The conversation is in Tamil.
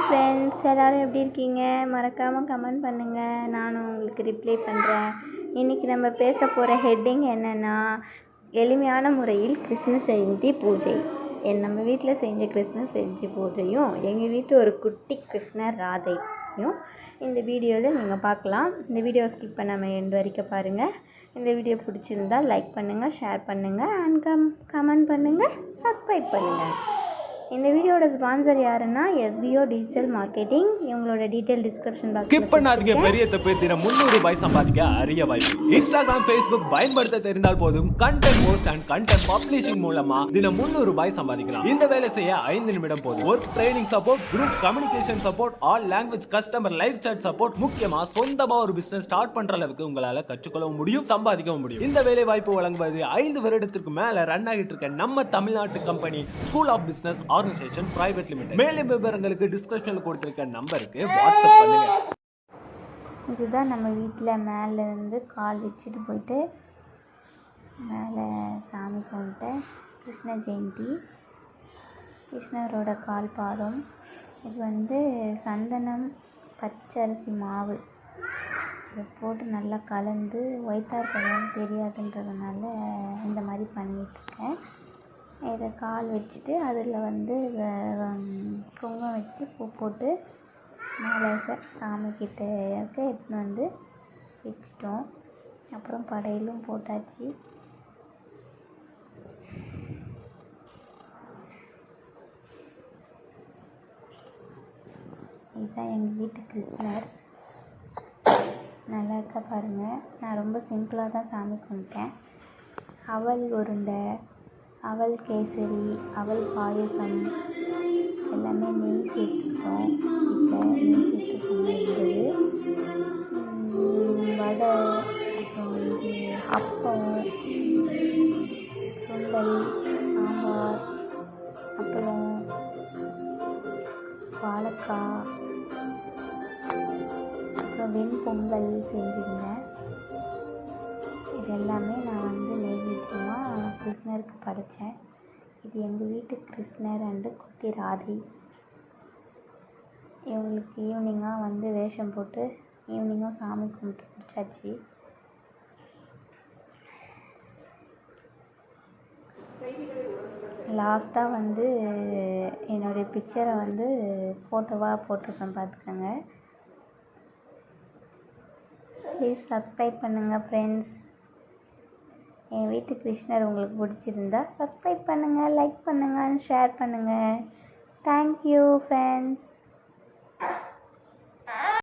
ஃப்ரெண்ட்ஸ், எல்லோரும் எப்படி இருக்கீங்க? மறக்காமல் கமெண்ட் பண்ணுங்கள், நானும் உங்களுக்கு ரிப்ளை பண்ணுறேன். இன்றைக்கி நம்ம பேச போகிற ஹெட்டிங் என்னென்னா, எளிமையான முறையில் கிருஷ்ண ஜெயந்தி பூஜை. நம்ம வீட்டில் செஞ்ச கிருஷ்ண ஜெயந்தி பூஜையும் எங்கள் வீட்டு ஒரு குட்டி கிருஷ்ணர் ராதையும் இந்த வீடியோவில் நீங்கள் பார்க்கலாம். இந்த வீடியோ ஸ்கிப் பண்ணாமல் எண்டு வரைக்கும் பாருங்கள். இந்த வீடியோ பிடிச்சிருந்தால் லைக் பண்ணுங்கள், ஷேர் பண்ணுங்கள், அண்ட் கமெண்ட் பண்ணுங்கள், சப்ஸ்கிரைப் பண்ணுங்கள். இந்த வீடியோட ஸ்பான்சர் யாருன்னா SBO டிஜிட்டல் மார்க்கெட்டிங். இவங்களோட டீடைல் டிஸ்கிரிப்ஷன் பாக்ஸ்ல ஸ்கிப் பண்ணாதீங்க. பெரிய தப்பு. தினம் 300 ரூபாய் சம்பாதிக்க அரிய வாய்ப்பு. இன்ஸ்டாகிராம், Facebook பயன்படுத்த தெரிந்தால் போதும். Content post and content publishing மூலமா தினம் 300 ரூபாய் சம்பாதிக்கலாம். இந்த வேலை செய்ய 5 நிமிடம் போதும். Work training support, group communication support, all language customer live chat support, முக்கியமா சொந்தமா ஒரு பிசினஸ் ஸ்டார்ட் பண்ற அளவுக்கு உங்களால கற்றுக்கொள்ளவும் முடியும், சம்பாதிக்கவும் முடியும். இந்த வேலை வாய்ப்பு வழங்குவது 5 வருடத்திற்கு மேல ரன் ஆகிட்டு இருக்க நம்ம தமிழ்நாட்டு company school of business organisation private limited. மேலும் விவரங்களுக்கு டிஸ்கிரிப்ஷன்ல கொடுத்திருக்க நம்பருக்கு வாட்ஸ்அப் பண்ணுங்க. இதுதான் நம்ம வீட்டில் மேலே இருந்து கால் வச்சுட்டு போயிட்டு மேலே சாமி கும்பிட்டு கிருஷ்ண ஜெயந்தி, கிருஷ்ணரோட கால் பாதம். இது சந்தனம், பச்சரிசி மாவு இதை போட்டு நல்லா கலந்து ஒயிட்டாக கலந்து தெரியாதுன்றதுனால இந்த மாதிரி பண்ணிகிட்ருக்கேன். இதை கால் வச்சுட்டு அதில் குங்குமம் வச்சு பூ போட்டு மேலே சாமிக்கிட்ட எடுத்துன்னு வச்சிட்டோம். அப்புறம் படையிலும் போட்டாச்சு. இதுதான் எங்கள் வீட்டு கிருஷ்ணர். நல்லா இருக்கா பாருங்கள். நான் ரொம்ப சிம்பிளாக தான் சாமி கும்பிட்டேன். அவல் உருண்டை, அவல் கேசரி, அவல் பாயசம் எல்லாமே நெய் சேர்த்துட்டோம். வீட்டில் நெய் சேர்த்துக்கொண்டு இருந்தது. வடை, அப்புறம் அப்பம், சுண்டல், சாம்பார், அப்புறம் வாழைக்காய், அப்புறம் வெண்பொங்கல் செஞ்சுருந்தேன். இது எல்லாமே நான் நெய்வேத்தியமாக கிருஷ்ணருக்கு படைத்தேன். இது எங்கள் வீட்டு கிருஷ்ணர் அண்டு குட்டி ராதை. இவங்களுக்கு ஈவினிங்காக வேஷம் போட்டு ஈவினிங்காக சாமி கும்பிட்டு முடிச்சாச்சு. லாஸ்ட்டாக என்னுடைய பிக்சரை ஃபோட்டோவாக போட்டிருக்கேன், பார்த்துக்கோங்க. ப்ளீஸ் சப்ஸ்கிரைப் பண்ணுங்கள் ஃப்ரெண்ட்ஸ். என் வீட்டு கிருஷ்ணர் உங்களுக்கு பிடிச்சிருந்தா சப்ஸ்கிரைப் பண்ணுங்கள், லைக் பண்ணுங்கள், ஷேர் பண்ணுங்கள். Thank you friends.